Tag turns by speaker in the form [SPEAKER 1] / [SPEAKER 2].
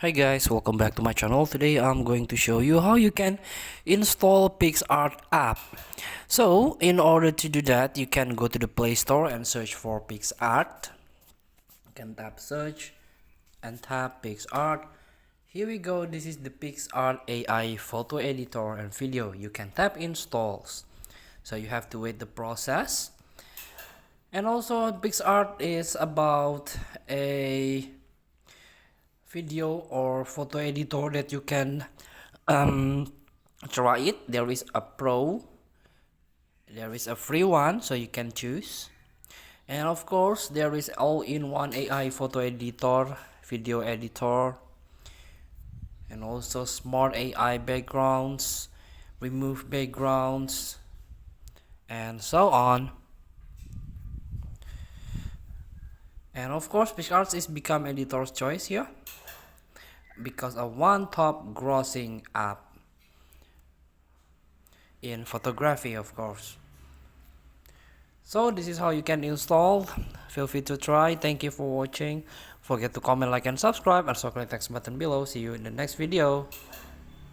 [SPEAKER 1] Hi guys, welcome back to my channel. Today I'm going to show you how you can install PicsArt app. So in order to do that, you can go to the Play Store and search for PicsArt. You can tap search and tap PicsArt. Here we go. This is the PicsArt AI photo editor and video. You can tap installs. So you have to wait the process. And also PicsArt is about a video or photo editor that you can try it. There is a pro, there is a free one, so you can choose, and of course there is all-in-one AI photo editor, video editor, and also smart AI backgrounds, remove backgrounds, and so on. And of course PicsArt is become editor's choice here because of one top grossing app in photography, of course. So this is how you can install. Feel free to try. Thank you for watching. Forget to comment, like, and subscribe. Also click the text button below. See you in the next video.